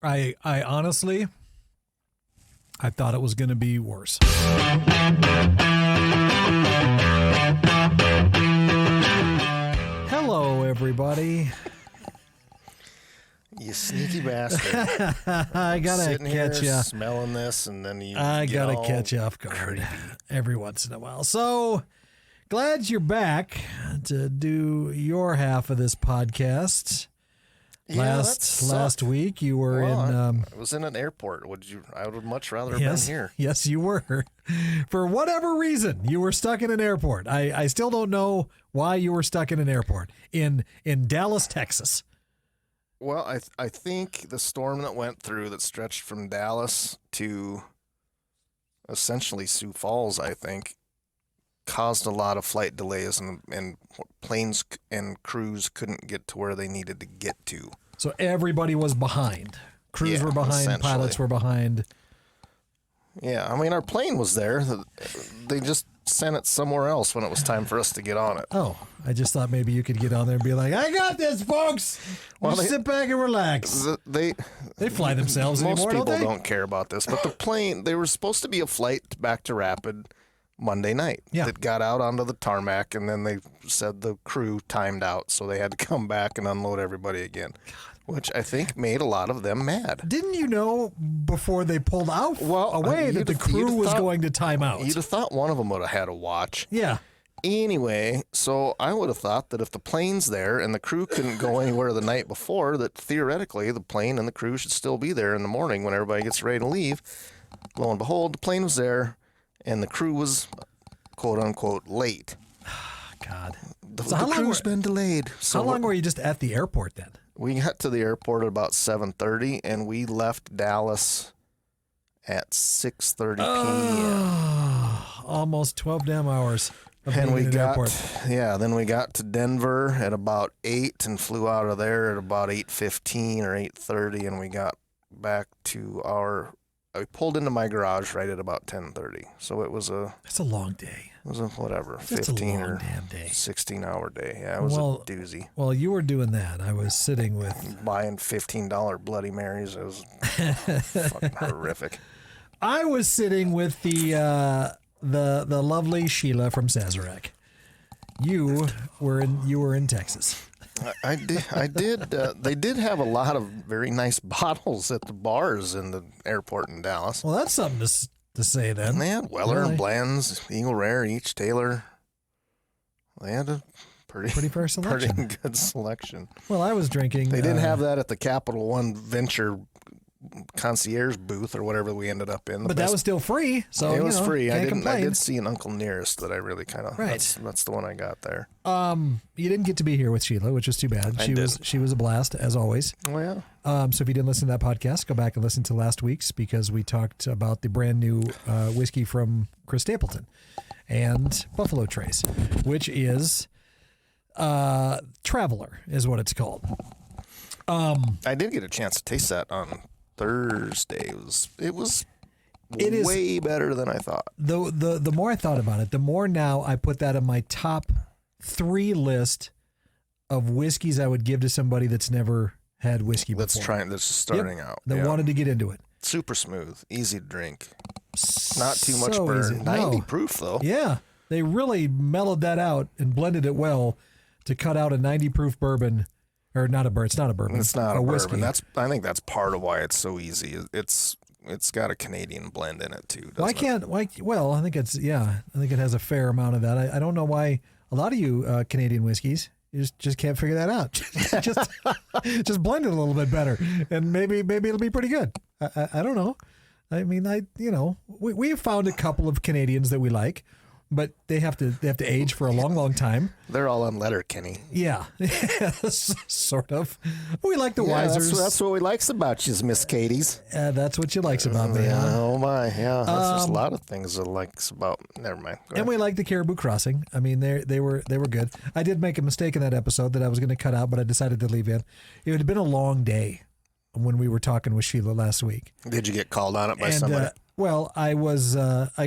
I honestly, I thought it was going to be worse. Hello, everybody. You sneaky bastard. I gotta Sitting catch here you. smelling this, and then you I get gotta all catch you off guard every once in a while. So glad you're back to do your half of this podcast. Yeah, Last week you were I was in an airport. I would much rather have been here. Yes, you were. For whatever reason, you were stuck in an airport. I still don't know why you were stuck in an airport in Dallas, Texas. Well, I think the storm that went through that stretched from Dallas to essentially Sioux Falls, I think, caused a lot of flight delays, and planes and crews couldn't get to where they needed to get to. So everybody was behind. Crews were behind, pilots were behind. Yeah, I mean, our plane was there. They just sent it somewhere else when it was time for us to get on it. Oh, I just thought maybe you could get on there and be like, I got this, folks. Just sit back and relax. They fly themselves most anymore, people don't care about this, but the plane, they were supposed to be a flight back to Rapid Monday night. Yeah. That got out onto the tarmac, and then they said the crew timed out, so they had to come back and unload everybody again, which I think made a lot of them mad. Didn't you know before they pulled out away that the crew was going to time out? You'd have thought one of them would have had a watch. Yeah. Anyway, so I would have thought that if the plane's there and the crew couldn't go anywhere the night before, that theoretically the plane and the crew should still be there in the morning when everybody gets ready to leave. Lo and behold, the plane was there, and the crew was, quote unquote, late. God. The crew's been delayed. So how long were you just at the airport then? We got to the airport at about 7:30, and we left Dallas at 6:30 p.m. Almost 12 damn hours. And we then we got to Denver at about 8 and flew out of there at about 8:15 or 8:30, and we got back to I pulled into my garage right at about 10:30. So that's a long day. It was a whatever, That's 15 a long or damn day. 16-hour day. Yeah, it was a doozy. Well, you were doing that. I was sitting with buying $15 Bloody Marys. It was fucking horrific. I was sitting with the lovely Sheila from Sazerac. You were in Texas. I did. They did have a lot of very nice bottles at the bars in the airport in Dallas. Well, that's something to say then. And they had Weller and Bland's, Eagle Rare, each Taylor. They had a pretty fair selection. Pretty good selection. Well, I was drinking. They didn't have that at the Capital One Venture concierge booth or whatever we ended up in. But that was still free, so it was free. I complain. did see an Uncle Nearest that I really kind of that's the one I got there. You didn't get to be here with Sheila, which was too bad. She was a blast as always. Oh yeah. So if you didn't listen to that podcast, go back and listen to last week's, because we talked about the brand new whiskey from Chris Stapleton and Buffalo Trace, which is Traveler is what it's called. I did get a chance to taste that on Thursday. It was way better than I thought. The more I thought about it, the more now I put that in my top 3 list of whiskeys I would give to somebody that's never had whiskey before. That's starting out. That wanted to get into it. Super smooth, easy to drink. Not too much burn. Easy. 90 proof though. Yeah. They really mellowed that out and blended it well to cut out a 90 proof bourbon. Or it's not a bourbon. It's not a whiskey. Bourbon. I think that's part of why it's so easy. It's got a Canadian blend in it too. Well, I think I think it has a fair amount of that. I don't know why a lot of you Canadian whiskeys, you just can't figure that out. just blend it a little bit better, and maybe it'll be pretty good. I don't know. I mean, we have found a couple of Canadians that we like. But they have to age for a long time. They're all on Letterkenny. Yeah, sort of. We like the Wisers. That's what we likes about you, Miss Katie's. That's what you likes about me. Yeah, oh my, yeah. There's a lot of things that likes about. Never mind. And we like the Caribou Crossing. I mean, they were good. I did make a mistake in that episode that I was going to cut out, but I decided to leave in. It had been a long day when we were talking with Sheila last week. Did you get called on it by somebody? Well, I was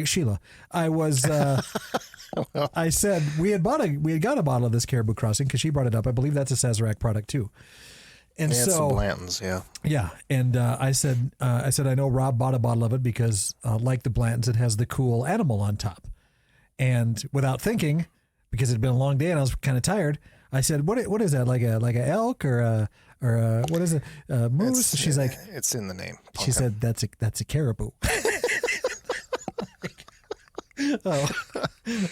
Sheila. I was. I said we had got a bottle of this Caribou Crossing because she brought it up. I believe that's a Sazerac product too. And It's so the Blantons, yeah. yeah, and I said I know Rob bought a bottle of it because like the Blantons, it has the cool animal on top. And without thinking, because it had been a long day and I was kind of tired, I said, "What is that? Like a elk or a what is it? A moose?" She's like, "It's in the name." She said, "That's a caribou."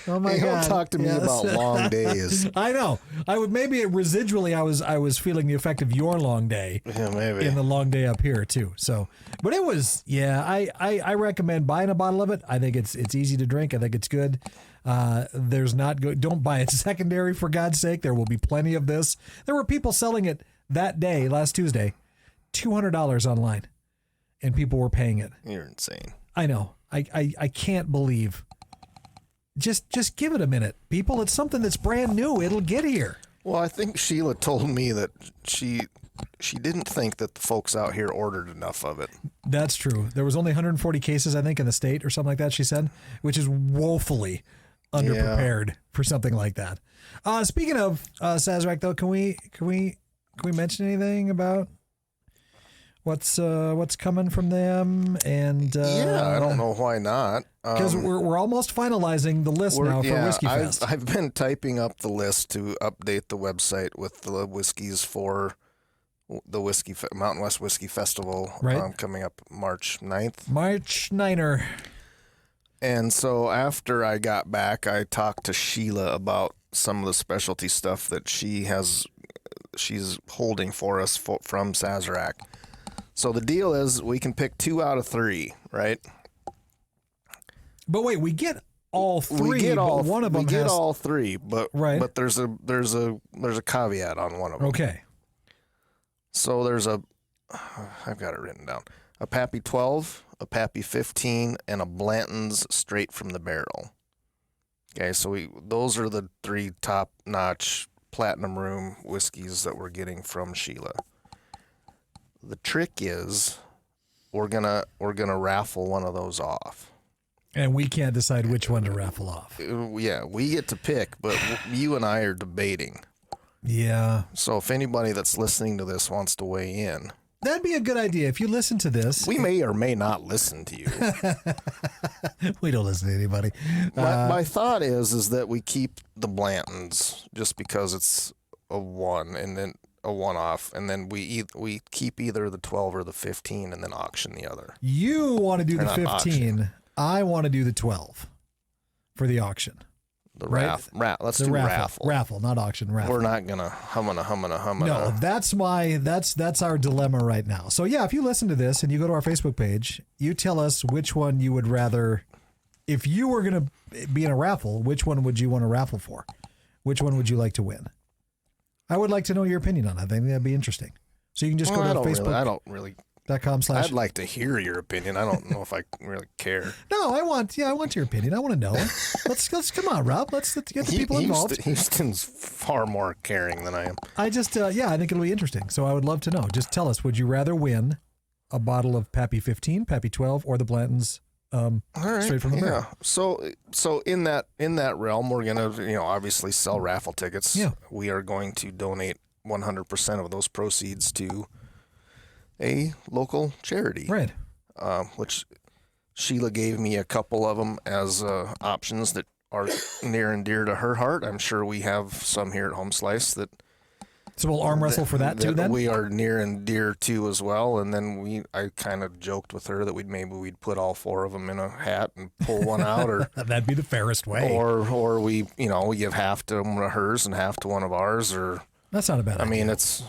Oh my God! God! Don't talk to me about long days. I know. I would maybe residually. I was feeling the effect of your long day. Yeah, maybe in the long day up here too. So, but it was I recommend buying a bottle of it. I think it's easy to drink. I think it's good. There's not good. Don't buy it secondary for God's sake. There will be plenty of this. There were people selling it that day, last Tuesday, $200 online, and people were paying it. You're insane. I know. I can't believe. Just give it a minute, people. It's something that's brand new. It'll get here. Well, I think Sheila told me that she didn't think that the folks out here ordered enough of it. That's true. There was only 140 cases, I think, in the state or something like that, she said, which is woefully underprepared for something like that. Speaking of Sazerac, though, can we mention anything about what's coming from them? And yeah, I don't know why not. Because we're almost finalizing the list now for Whiskey Fest. I've been typing up the list to update the website with the whiskeys for the Mountain West Whiskey Festival coming up March 9th. March 9er. And so after I got back, I talked to Sheila about some of the specialty stuff that she's holding for us from Sazerac. So the deal is we can pick 2 out of 3, right? But wait, we get all 3. We get all. One of them. We get all 3, but right. But there's a caveat on one of them. Okay. So there's I've got it written down. A Pappy 12, a Pappy 15, and a Blanton's straight from the barrel. Okay, so those are the 3 top-notch Platinum Room whiskeys that we're getting from Sheila. The trick is we're gonna raffle one of those off. And we can't decide which one to raffle off. Yeah, we get to pick, but you and I are debating. Yeah. So if anybody that's listening to this wants to weigh in, that'd be a good idea. If you listen to this, we may or may not listen to you. We don't listen to anybody. My thought is that we keep the Blantons just because it's a one-off, and then we keep either the 12 or the 15, and then auction the other. You want to do or the 15. Auction. I want to do the 12 for the auction. The right? Let's do raffle. Raffle, not auction. Raffle. We're not gonna hum. No, that's our dilemma right now. So yeah, if you listen to this and you go to our Facebook page, you tell us which one you would rather. If you were gonna be in a raffle, which one would you want to raffle for? Which one would you like to win? I would like to know your opinion on it. I think that'd be interesting. So you can just go to Facebook. I don't really. .com/. I'd like to hear your opinion. I don't know if I really care. No, I want your opinion. I want to know. Let's come on, Rob. Let's get the people involved. Houston's far more caring than I am. I just I think it'll be interesting. So I would love to know. Just tell us, would you rather win a bottle of Pappy 15, Pappy 12, or the Blantons straight from the barrel? So in that realm, we're gonna obviously sell raffle tickets. Yeah. We are going to donate 100% of those proceeds to a local charity, right? Which Sheila gave me a couple of them as options that are near and dear to her heart. I'm sure we have some here at Home Slice that. So we'll arm wrestle for that too. Then we are near and dear to as well. And then I kind of joked with her that we'd put all 4 of them in a hat and pull one out, or that'd be the fairest way. Or we give half to one of hers and half to one of ours, or. That's not a bad idea. I mean, it's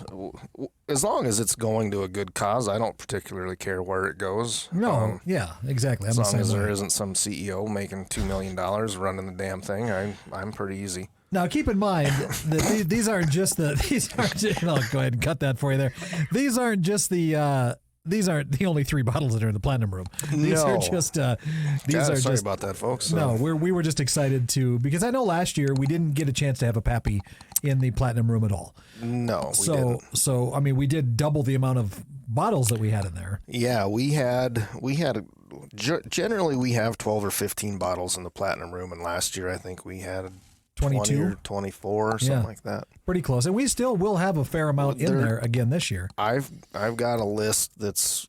as long as it's going to a good cause, I don't particularly care where it goes. No, yeah, exactly. As long as there isn't some CEO making $2 million running the damn thing, I'm pretty easy. Now, keep in mind that these aren't just I'll go ahead and cut that for you there. These aren't just these aren't the only 3 bottles that are in the Platinum Room. These are just. Sorry about that, folks. No, we were just excited because I know last year we didn't get a chance to have a Pappy in the Platinum Room at all. No, we didn't. So I mean, we did double the amount of bottles that we had in there. Yeah, we had. Generally, we have 12 or 15 bottles in the Platinum Room, and last year I think we had 22, 20 or 24 or something like that. pretty close. And we still will have a fair amount in there again this year. I've got a list that's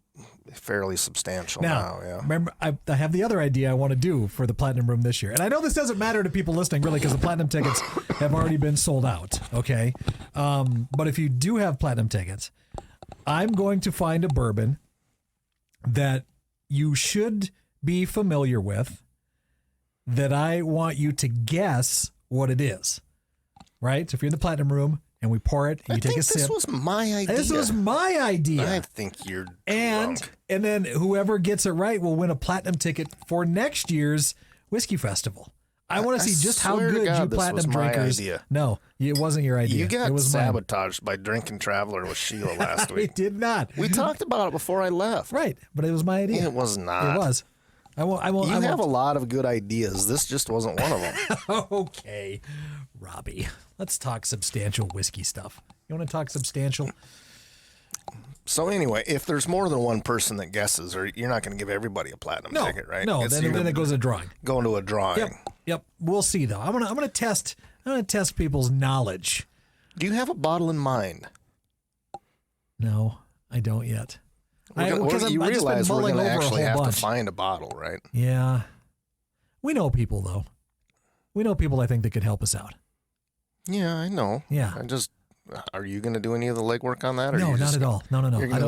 fairly substantial now. Yeah. Remember, I have the other idea I want to do for the Platinum Room this year. And I know this doesn't matter to people listening, really, because the Platinum tickets have already been sold out, okay? But if you do have Platinum tickets, I'm going to find a bourbon that you should be familiar with, that I want you to guess what it is, right? So if you're in the Platinum Room and we pour it and you take a sip. This was my idea. This was my idea. I think you're and drunk. And then whoever gets it right will win a platinum ticket for next year's whiskey festival. I want to see just how swear to good God, you this platinum was my drinkers. idea. No, it wasn't your idea. You got it was mine. sabotaged by Drinking Traveler with Sheila last I week. did not. We talked about it before I left. Right, but it was my idea. It was not. It was. I won't. You have a lot of good ideas. This just wasn't one of them. Okay, Robbie. Let's talk substantial whiskey stuff. You want to talk substantial? So anyway, if there's more than one person that guesses, or you're not going to give everybody a platinum ticket, right? No, It's then it goes to drawing. Going to a drawing. Yep. We'll see though. I'm gonna test people's knowledge. Do you have a bottle in mind? No, I don't yet. You realize we're going to actually have bunch. to find a bottle, right? Yeah. We know people though. We know people I think that could help us out. Yeah, I know. Yeah. Are you going to do any of the legwork on that? Or No, not at all. No.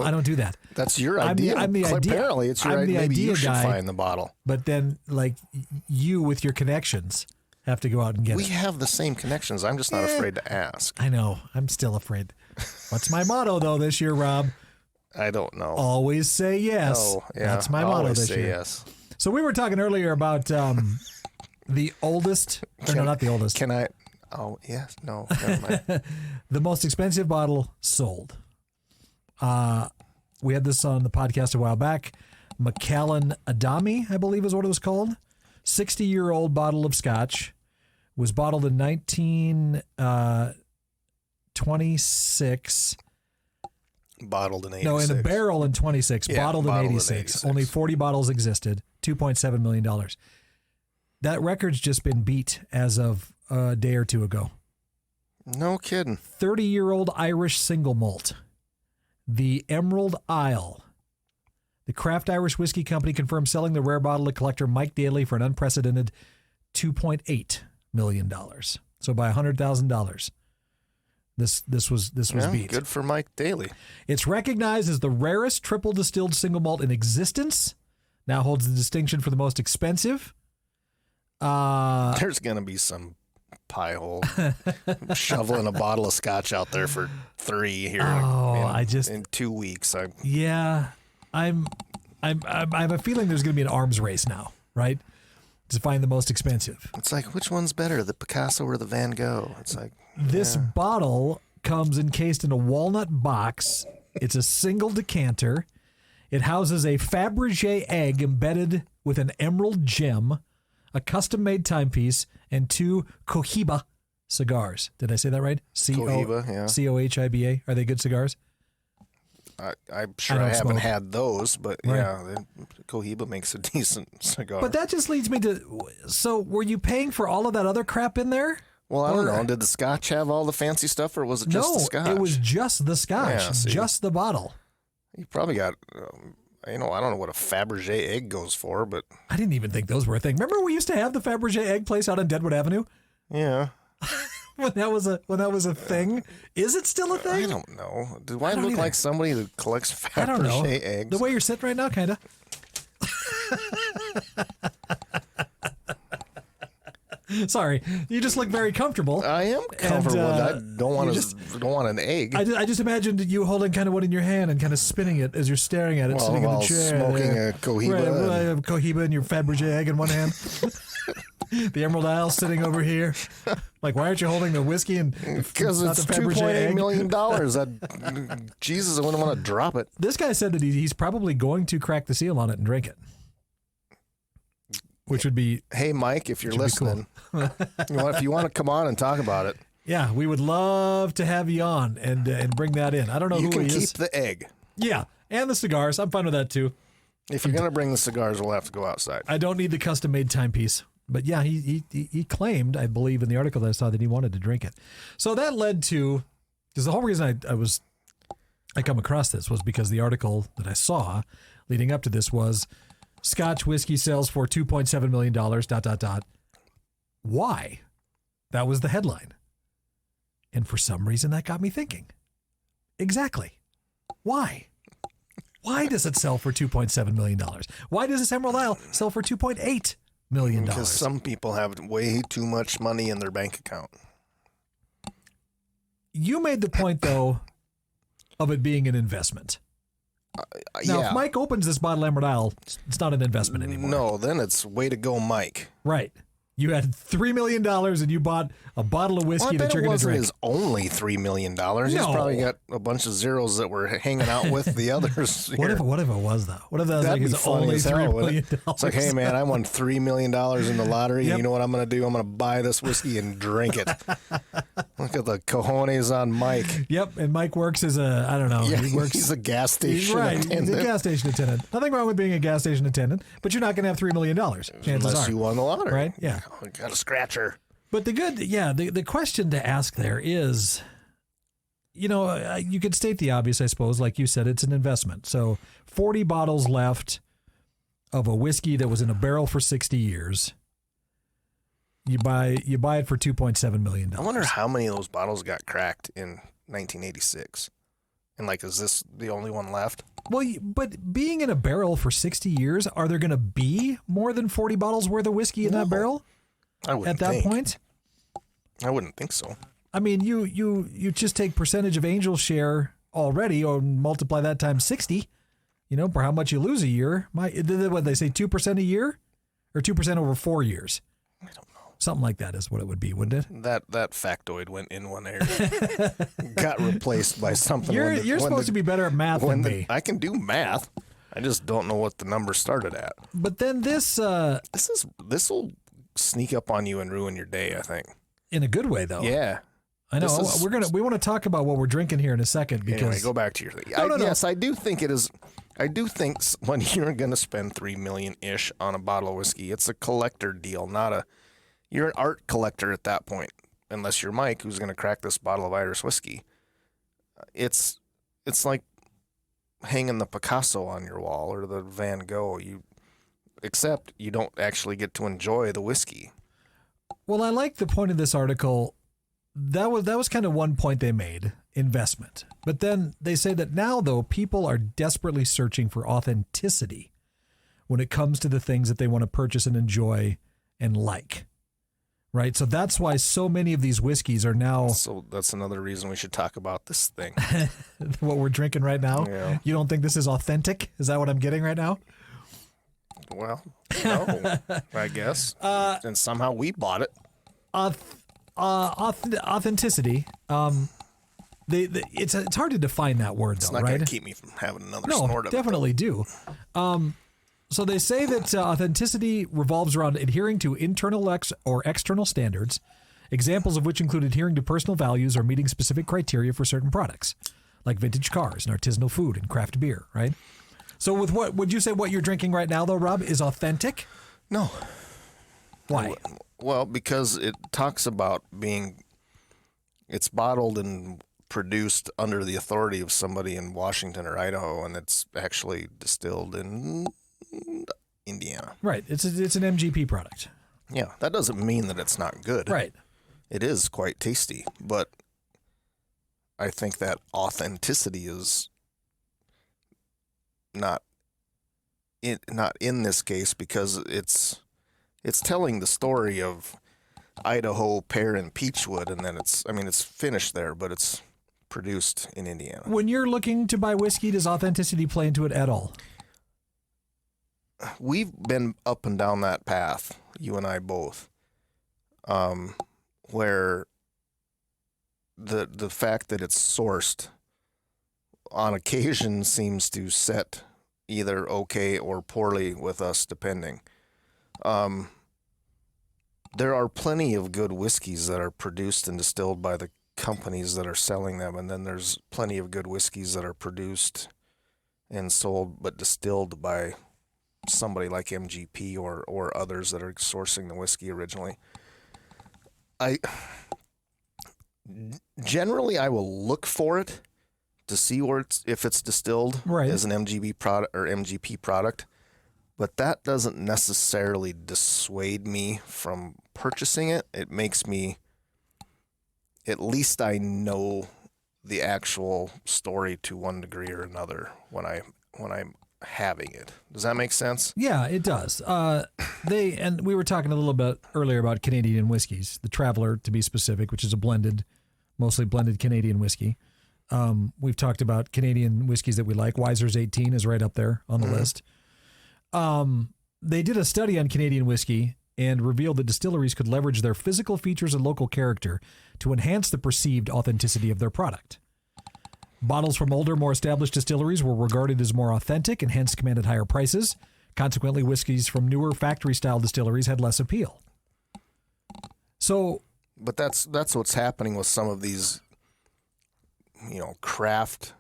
I don't do that. That's your idea. I'm the idea. Apparently, it's your I'm idea. the Maybe idea you should guy. find the bottle. But then, like, you with your connections have to go out and get We it. have the same connections. I'm just not afraid to ask. I know. I'm still afraid. What's my motto though this year, Rob? I don't know. Always say yes. Oh, yeah. That's my motto Always this say year. yes. So we were talking earlier about the oldest. No, not the oldest. Can I? Oh, yes. No. Never mind. The most expensive bottle sold. We had this on the podcast a while back. Macallan Adami, I believe is what it was called. 60-year-old bottle of scotch. Was bottled in 1926. Bottled in 86. No, in a barrel in 26. Yeah, bottled in bottled in 86. 86. Only 40 bottles existed. $2.7 million. That record's just been beat as of a day or two ago. No kidding. 30-year-old Irish single malt. The Emerald Isle. The Craft Irish Whiskey Company confirmed selling the rare bottle to collector Mike Daly for an unprecedented $2.8 million. So by $100,000. This was beat. Good for Mike Daly. It's recognized as the rarest triple distilled single malt in existence. Now holds the distinction for the most expensive. There's going to be some pie hole shoveling a bottle of scotch out there for $3 here. In 2 weeks. I have a feeling there's going to be an arms race now, right? To find the most expensive. It's like, which one's better, the Picasso or the Van Gogh? It's like this bottle comes encased in a walnut box. It's a single decanter. It houses a Fabergé egg embedded with an emerald gem, a custom-made timepiece, and 2 Cohiba cigars. Did I say that right? Cohiba, yeah. Cohiba. Are they good cigars? I'm sure I haven't had those, but right. Yeah, Cohiba makes a decent cigar. But that just leads me to, so were you paying for all of that other crap in there? Well, I don't know. Did the scotch have all the fancy stuff, or was it just the scotch? No, it was just the scotch, just the bottle. You probably got, I don't know what a Fabergé egg goes for, but I didn't even think those were a thing. Remember we used to have the Fabergé egg place out on Deadwood Avenue? Yeah. when that was a thing? Is it still a thing? I don't know. Do I look like somebody that collects Fabergé eggs? The way you're sitting right now, kind of. Sorry, you just look very comfortable. I am comfortable. I don't want an egg. I just imagined you holding kind of one in your hand and kind of spinning it as you're staring at it, sitting in the chair, smoking a Cohiba. Right, Cohiba and your Fabergé egg in one hand. The Emerald Isle sitting over here. Like, why aren't you holding the whiskey and because it's $2.8 million. Jesus, I wouldn't want to drop it. This guy said that he's probably going to crack the seal on it and drink it. Which would be... Hey, Mike, if you're listening, cool. If you want to come on and talk about it. Yeah, we would love to have you on and bring that in. I don't know who he is. You can keep the egg. Yeah, and the cigars. I'm fine with that, too. If you're going to bring the cigars, we'll have to go outside. I don't need the custom-made timepiece. But yeah, he claimed, I believe in the article that I saw, that he wanted to drink it. So that led to, because the whole reason I come across this was because the article that I saw leading up to this was Scotch whiskey sells for $2.7 million, ... Why? That was the headline. And for some reason that got me thinking. Exactly. Why? Why does it sell for $2.7 million? Why does this Emerald Isle sell for $2.8 million? Because some people have way too much money in their bank account. You made the point, though, of it being an investment. Now, yeah. if Mike opens this bottle of Emerald Isle, it's not an investment anymore. No, then it's way to go, Mike. Right. You had $3 million and you bought a bottle of whiskey that you're going to drink. It wasn't only $3 million. He's probably got a bunch of zeros that were hanging out with the others. What if it was, though? What if that was like his only $3 million? It's like, hey, man, I won $3 million in the lottery. Yep. And you know what I'm going to do? I'm going to buy this whiskey and drink it. Look at the cojones on Mike. Yep, and Mike works as a, I don't know. Yeah, he's a gas station attendant. He's a gas station attendant. Nothing wrong with being a gas station attendant, but you're not going to have $3 million. Unless you won the lottery. Right? Yeah. I got a scratcher. But the question to ask there is, you could state the obvious, I suppose. Like you said, it's an investment. So 40 bottles left of a whiskey that was in a barrel for 60 years. You buy it for $2.7 million. I wonder how many of those bottles got cracked in 1986. And is this the only one left? Well, but being in a barrel for 60 years, are there going to be more than 40 bottles worth of whiskey in that barrel? I wouldn't at that point? I wouldn't think so. I mean, you just take percentage of Angel's share already, or multiply that times 60. For how much you lose a year. What they say, 2% a year, or 2% over 4 years. I don't know. Something like that is what it would be, wouldn't it? That factoid went in one area, got replaced by something. You're supposed to be better at math than me. I can do math. I just don't know what the number started at. But then this will sneak up on you and ruin your day, I think. In a good way, though. Yeah. I know. We want to talk about what we're drinking here in a second, because anyway, go back to your thing. Yes, I do think it is. I do think when you're going to spend $3 million-ish on a bottle of whiskey, it's a collector deal, not a. You're an art collector at that point, unless you're Mike, who's going to crack this bottle of Irish whiskey. It's like hanging the Picasso on your wall or the Van Gogh. Except you don't actually get to enjoy the whiskey. Well, I like the point of this article. That was kind of one point they made, investment. But then they say that now, though, people are desperately searching for authenticity when it comes to the things that they want to purchase and enjoy and like. Right? So that's why so many of these whiskeys are now... So that's another reason we should talk about this thing. What we're drinking right now? Yeah. You don't think this is authentic? Is that what I'm getting right now? Well, no, I guess. And somehow we bought it. Authenticity. It's hard to define that word, though, it's not right? going to keep me from having another snort of it. No, definitely do. So they say that authenticity revolves around adhering to internal or external standards, examples of which include adhering to personal values or meeting specific criteria for certain products, like vintage cars and artisanal food and craft beer, right? So with what would you say what you're drinking right now, though, Rob, is authentic? No. Why? Well, because it talks about it's bottled and produced under the authority of somebody in Washington or Idaho, and it's actually distilled in Indiana. Right. It's an MGP product. Yeah. That doesn't mean that it's not good. Right. It is quite tasty, but I think that authenticity is not in this case, because it's telling the story of Idaho pear and peachwood, and then it's finished there, but it's produced in Indiana. When you're looking to buy whiskey, does authenticity play into it at all? We've been up and down that path, you and I both, where the fact that it's sourced on occasion seems to set either okay or poorly with us, depending. There are plenty of good whiskeys that are produced and distilled by the companies that are selling them, and then there's plenty of good whiskeys that are produced and sold but distilled by somebody like MGP or others that are sourcing the whiskey originally. I generally I will look for it to see if it's distilled as an MGB product or MGP product, but that doesn't necessarily dissuade me from purchasing it. It makes me, at least I know the actual story to one degree or another when I'm having it. Does that make sense? Yeah, it does. And we were talking a little bit earlier about Canadian whiskeys, the Traveller to be specific, which is mostly blended Canadian whiskey. We've talked about Canadian whiskeys that we like. Weiser's 18 is right up there on the list. They did a study on Canadian whiskey and revealed that distilleries could leverage their physical features and local character to enhance the perceived authenticity of their product. Bottles from older, more established distilleries were regarded as more authentic and hence commanded higher prices. Consequently, whiskeys from newer factory-style distilleries had less appeal. So, but that's what's happening with some of these, craft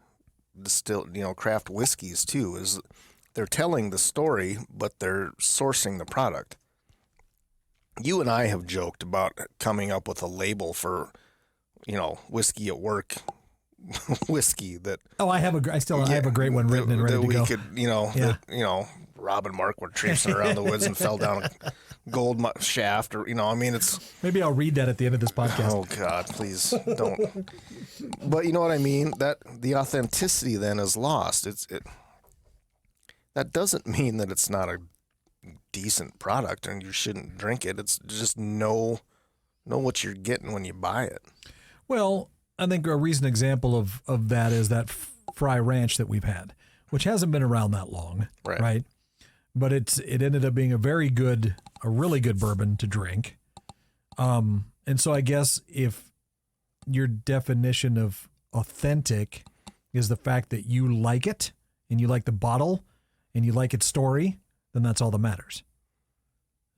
whiskeys too. Is they're telling the story, but they're sourcing the product. You and I have joked about coming up with a label for, whiskey at work. Whiskey that I have a great one written and ready to go. That Rob and Mark were traipsing around the woods and fell down a gold shaft, or it's maybe I'll read that at the end of this podcast. Oh God, please don't. But you know what I mean? That the authenticity then is lost. That doesn't mean that it's not a decent product and you shouldn't drink it. It's just know what you're getting when you buy it. Well, I think a recent example of that is that Fry Ranch that we've had, which hasn't been around that long, right? But it ended up being a really good bourbon to drink. And so I guess if your definition of authentic is the fact that you like it and you like the bottle and you like its story, then that's all that matters.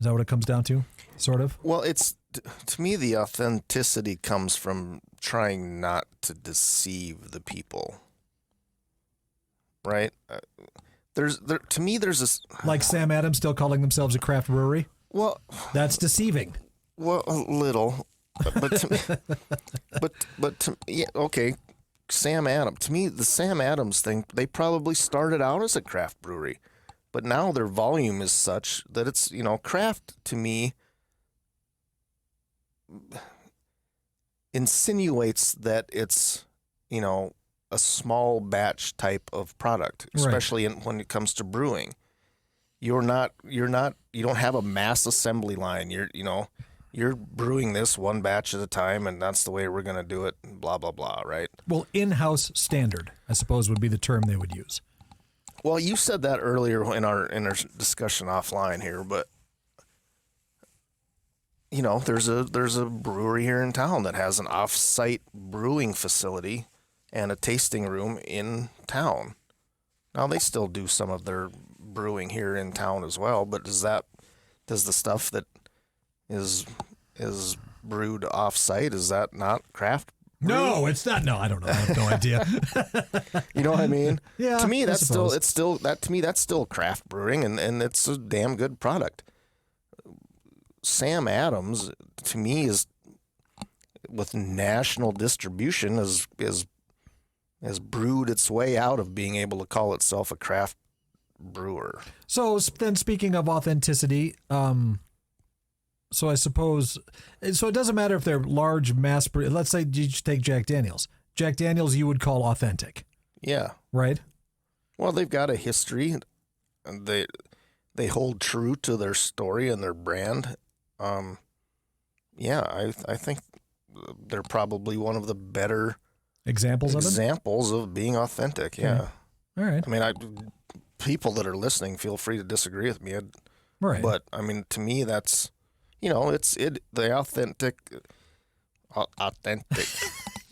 Is that what it comes down to, sort of? Well, to me, the authenticity comes from trying not to deceive the people, right? To me, there's this, like Sam Adams still calling themselves a craft brewery. Well, that's deceiving. Well, a little, but to me, yeah, okay. Sam Adams. To me, the Sam Adams thing, they probably started out as a craft brewery, but now their volume is such that it's craft to me insinuates that it's a small batch type of product, especially when it comes to brewing. You don't have a mass assembly line. You're brewing this one batch at a time, and that's the way we're going to do it, blah blah blah, right? Well, in-house standard, I suppose, would be the term they would use. Well, you said that earlier in our discussion offline here, but there's a brewery here in town that has an off-site brewing facility and a tasting room in town. Now they still do some of their brewing here in town as well, but does the stuff that is brewed off-site, is that not craft brew? No, it's not. No, I don't know. I have no idea. You know what I mean? Yeah. To me, that's still craft brewing, and it's a damn good product. Sam Adams, to me, is with national distribution has brewed its way out of being able to call itself a craft brewer. So then, speaking of authenticity, so I suppose, so it doesn't matter if they're large mass. Let's say you take Jack Daniel's. Jack Daniel's, you would call authentic. Yeah. Right. Well, they've got a history, and they hold true to their story and their brand. I think they're probably one of the better examples of being authentic. Okay. Yeah. All right. I mean, people that are listening, feel free to disagree with me. Right. But I mean, to me, that's the authentic.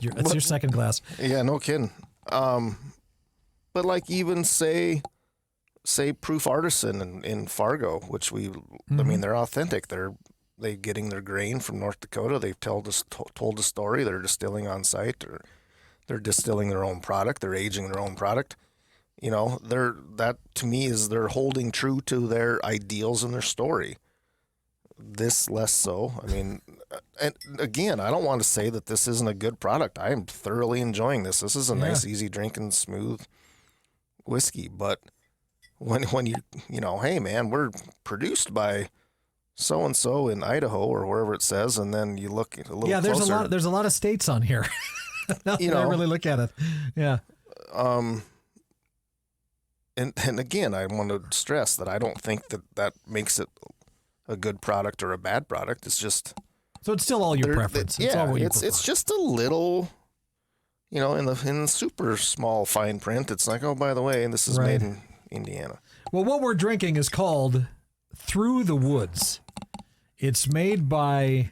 That's your second glass. Yeah, no kidding. But like even say Proof Artisan in Fargo, which I mean, they're authentic. They're getting their grain from North Dakota. They've told a story. They're distilling on site, or they're distilling their own product. They're aging their own product. that to me is they're holding true to their ideals and their story. This less so. I mean, and again, I don't want to say that this isn't a good product. I am thoroughly enjoying this. This is a nice, easy drinking, smooth whiskey. But when hey man, we're produced by so and so in Idaho or wherever it says, and then you look a little closer. There's a lot of states on here. Now that I really look at it. Yeah. And again, I want to stress that I don't think that makes it a good product or a bad product. It's just so it's still all your preference. It's just a little, in the super small fine print. It's like, oh, by the way, this is made in Indiana. Well, what we're drinking is called Through the Woods. It's made by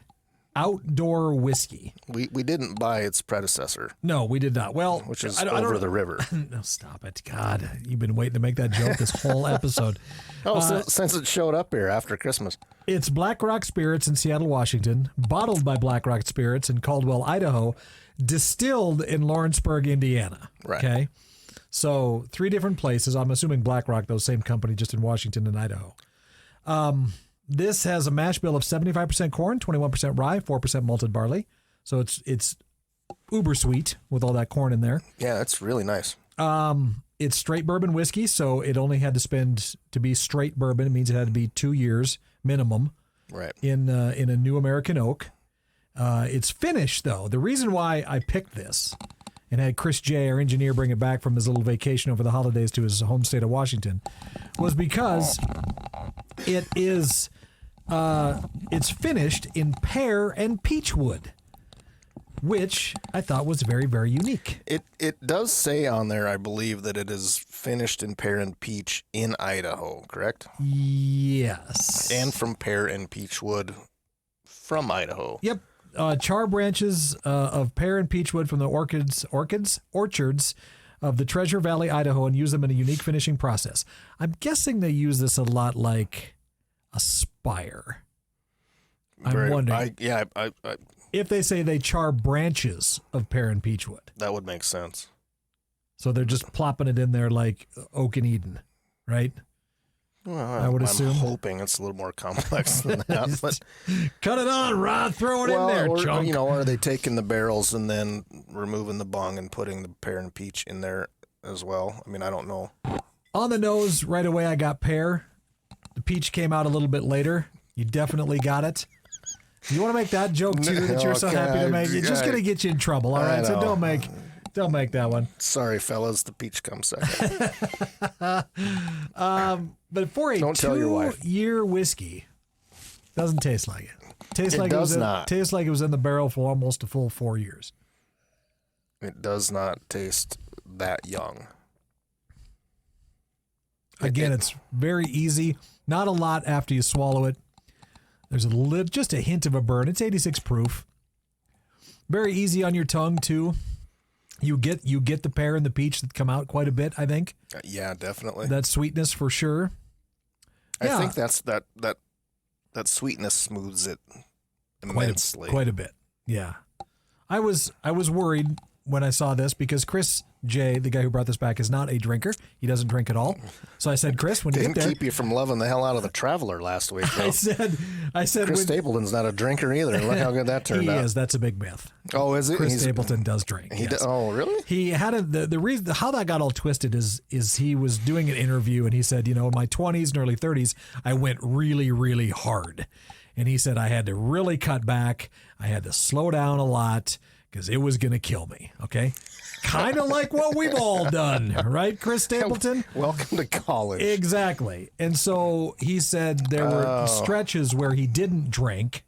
Outdoor Whiskey. We didn't buy its predecessor. No, we did not. Well, which is Over the River. No, stop it. God, you've been waiting to make that joke this whole episode. Since it showed up here after Christmas. It's Black Rock Spirits in Seattle, Washington, bottled by Black Rock Spirits in Caldwell, Idaho, distilled in Lawrenceburg, Indiana. Right. Okay. So 3 different places. I'm assuming Black Rock, those same company, just in Washington and Idaho. This has a mash bill of 75% corn, 21% rye, 4% malted barley. So it's uber sweet with all that corn in there. Yeah, it's really nice. It's straight bourbon whiskey, so it only had to be straight bourbon. It means it had to be 2 years minimum. Right. In a new American oak. It's finished though. The reason why I picked this and had Chris J, our engineer, bring it back from his little vacation over the holidays to his home state of Washington was because it is it's finished in pear and peach wood, which I thought was very, very unique. It does say on there, I believe, that it is finished in pear and peach in Idaho, correct? Yes. And from pear and peach wood from Idaho. Yep. Char branches of pear and peach wood from the orchards of the Treasure Valley, Idaho, and use them in a unique finishing process. I'm guessing they use this a lot like a spire. I'm wondering. If they say they char branches of pear and peach wood. That would make sense. So they're just plopping it in there like Oak and Eden, right? Well, I would assume. I'm hoping it's a little more complex than that. But cut it on, Rod. Throw it in there, chunk. Are they taking the barrels and then removing the bung and putting the pear and peach in there as well? I mean, I don't know. On the nose, right away, I got pear. The peach came out a little bit later. You definitely got it. You want to make that joke too that you're so happy to make? It's just going to get you in trouble, all right? So don't make that one. Sorry, fellas. The peach comes second. But for a 2-year whiskey, doesn't taste like it. Tastes like it was in the barrel for almost a full 4 years. It does not taste that young. Again, it's very easy. Not a lot after you swallow it. There's just a hint of a burn. It's 86 proof. Very easy on your tongue too. You get the pear and the peach that come out quite a bit, I think. Yeah, definitely. That sweetness for sure. I think that's that sweetness smooths it immensely. Quite a bit. Yeah. I was worried when I saw this because Chris J, the guy who brought this back, is not a drinker. He doesn't drink at all. So I said, Chris, when you get there... Didn't keep you from loving the hell out of the Traveler last week, though. I said... Chris Stapleton's not a drinker either. Look how good that turned out. He is. That's a big myth. Oh, is it? Chris Stapleton does drink. Yes. Oh, really? He had the reason... How that got all twisted is he was doing an interview and he said, in my 20s and early 30s, I went really, really hard. And he said I had to really cut back. I had to slow down a lot because it was going to kill me. Okay? Kind of like what we've all done, right, Chris Stapleton? Welcome to college. Exactly. And so he said there were stretches where he didn't drink,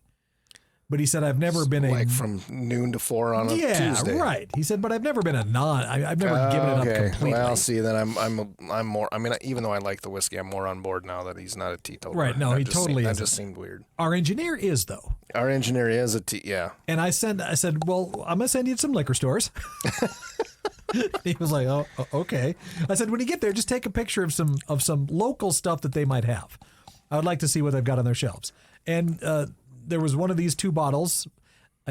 but he said, I've never been like from noon to 4 on a Tuesday. Yeah, right. He said, but I've never been I've never given it up completely. Well, see, then I'm more, I mean, even though I like the whiskey, I'm more on board now that he's not a teetotaler. Right, no, he totally is. That just seemed weird. Our engineer is, though. Our engineer is yeah. And I said, well, I'm going to send you to some liquor stores. He was like, oh, okay. I said, when you get there, just take a picture of some local stuff that they might have. I would like to see what they've got on their shelves. And there was one of these 2 bottles.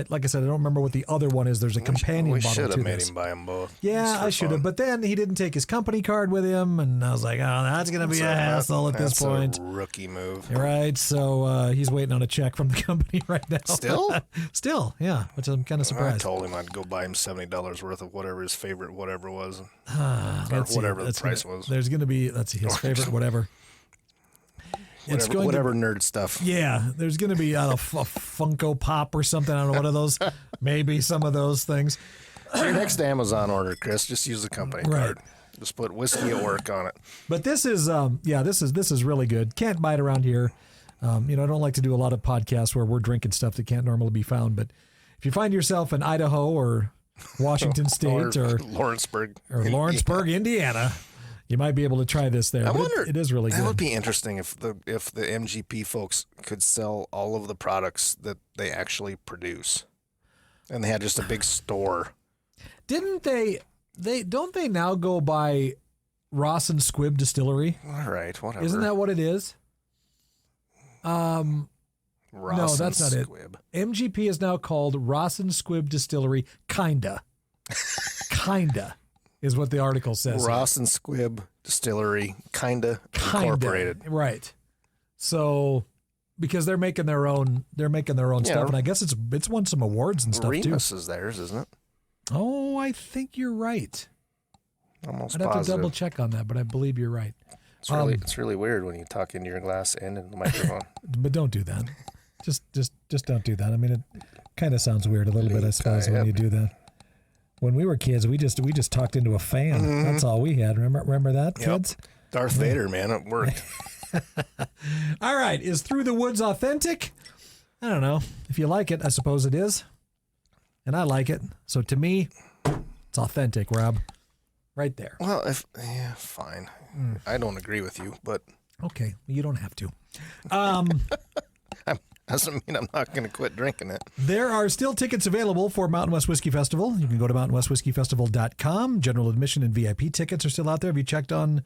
like I said, I don't remember what the other one is. There's a companion We bottle should to have made this. him buy them both. Yeah, just for I should have. fun. But then he didn't take his company card with him, and I was like, oh, that's going to be a hassle at this That's point. a rookie move. Right, so he's waiting on a check from the company right now. Still? Still, yeah, which I'm kind of I surprised. told him I'd go buy him $70 worth of whatever his favorite whatever was, or Let's see, whatever the that's price gonna- was. There's going to be, let's see, his favorite whatever. It's going Whatever to, nerd stuff. yeah, there's going to be a Funko Pop or something. I don't know what are those. Maybe some of those things. So your next Amazon order, Chris, just use the company Right. card. Just put whiskey at work on it. But this is, this is really good. Can't buy it around here. I don't like to do a lot of podcasts where we're drinking stuff that can't normally be found. But if you find yourself in Idaho or Washington State or Lawrenceburg. Lawrenceburg, Indiana, you might be able to try this there. I But wonder. it is really That good. would be interesting if the MGP folks could sell all of the products that they actually produce, and they had just a big store. Didn't they don't they now go by Ross and Squibb Distillery? All right, whatever. Isn't that what it is? Ross no, that's and not it. Squibb? MGP is now called Ross and Squibb Distillery. Kinda is what the article says. Ross and Squibb Distillery, kinda incorporated. Right. So because they're making their own stuff, and I guess it's won some awards and stuff Remus too. is theirs, isn't it? Oh, I think you're right. Almost I'd have positive. to double check on that, but I believe you're right. It's really weird when you talk into your glass and in the microphone. But don't do that. Just don't do that. I mean, it kind of sounds weird a little bit, I suppose, when you do that. When we were kids, we just talked into a fan. That's all we had. Remember that, kids? Darth Vader, man, it worked. All right, is Through the Woods authentic? I don't know. If you like it, I suppose it is. And I like it. So to me, it's authentic, Rob. Right there. Well, fine. I don't agree with you, but Okay, you don't have to. doesn't mean I'm not going to quit drinking it. There are still tickets available for Mountain West Whiskey Festival. You can go to mountainwestwhiskeyfestival.com. General admission and VIP tickets are still out there. Have you checked on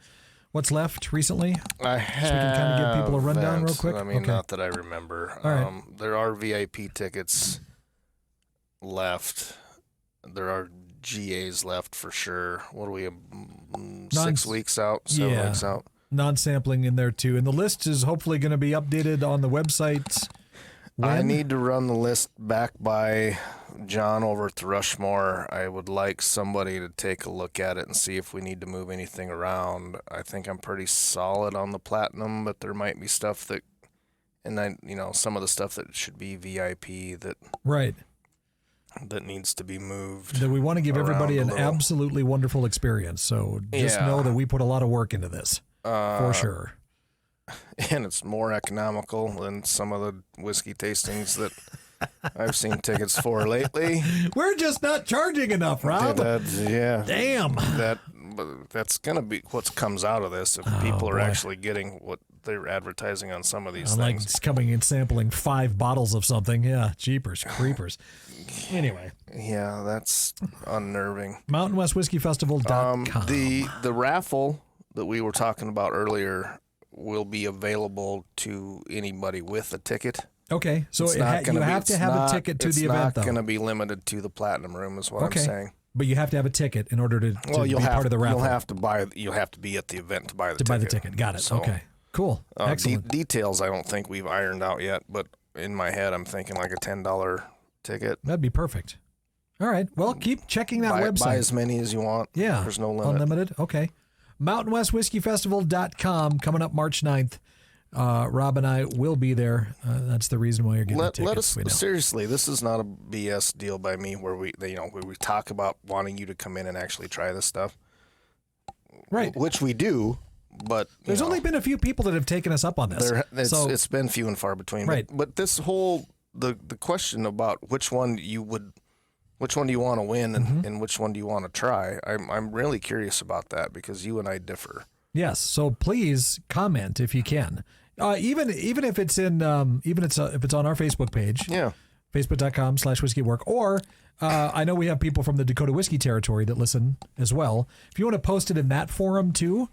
what's left recently? I have. So we can kind of give people a rundown real quick? I mean, Okay. not that I remember. All right. There are VIP tickets left. There are GAs left for sure. What are we, 6 weeks out, 7 weeks out? Non-sampling in there too. And the list is hopefully going to be updated on the website. I When? need to run the list back by John over at the Rushmore. I would like somebody to take a look at it and see if we need to move anything around. I think I'm pretty solid on the platinum, but there might be stuff that, and some of the stuff that should be VIP Right. that needs to be moved. That we want to give everybody around an a little. absolutely wonderful experience. So just Yeah. know that we put a lot of work into this for sure. And it's more economical than some of the whiskey tastings that I've seen tickets for lately. We're just not charging enough, Rob. Yeah. Damn. That's going to be what comes out of this if people are boy. actually getting what they're advertising on some of these I'm like things. just coming and sampling 5 bottles of something. Yeah, jeepers, creepers. Anyway, Yeah, that's unnerving. MountainWestWhiskeyFestival.com. The raffle that we were talking about earlier will be available to anybody with a ticket. Okay, so It's not you gonna be- have to it's have not- a ticket to the It's event, not though. going to be limited to the platinum room, is what Okay. I'm saying. But you have to have a ticket in order to be part of the raffle. You'll have to buy. You'll have to be at the event to buy the to ticket. buy the ticket. Got it. So, Okay, cool. Excellent. Details I don't think we've ironed out yet, but in my head I'm thinking like a $10 ticket. That'd be perfect. All right. Well, keep checking that Buy website. as many as you want. Yeah. There's no limit. Unlimited. Okay. MountainWestWhiskeyFestival.com coming up March 9th. Rob and I will be there. That's the reason why you're getting tickets. Let us we know. seriously. This is not a BS deal by me where we talk about wanting you to come in and actually try this stuff, Right. which we do. But There's only been a few people that have taken us up on this. it's been few and far between. Right. But this whole the question about which one do you want to win and which one do you want to try? I'm really curious about that because you and I differ. Yes. So please comment if you can. Even if it's in if it's on our Facebook page. Yeah. Facebook.com/whiskeywork. Or I know we have people from the Dakota Whiskey Territory that listen as well. If you want to post it in that forum too,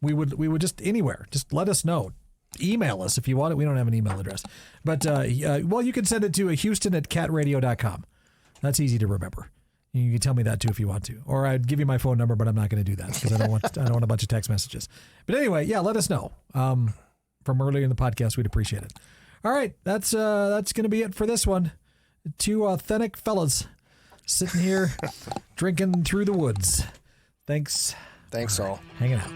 we would just anywhere. Just let us know. email us if you want it. We don't have an email address. But, well, you can send it to Houston@catradio.com. That's easy to remember. You can tell me that too if you want to. Or I'd give you my phone number, but I'm not going to do that because I don't want a bunch of text messages. But anyway, yeah, let us know. From earlier in the podcast, we'd appreciate it. All right, that's going to be it for this one. Two authentic fellas sitting here drinking through the woods. Thanks. Thanks all. Hanging out.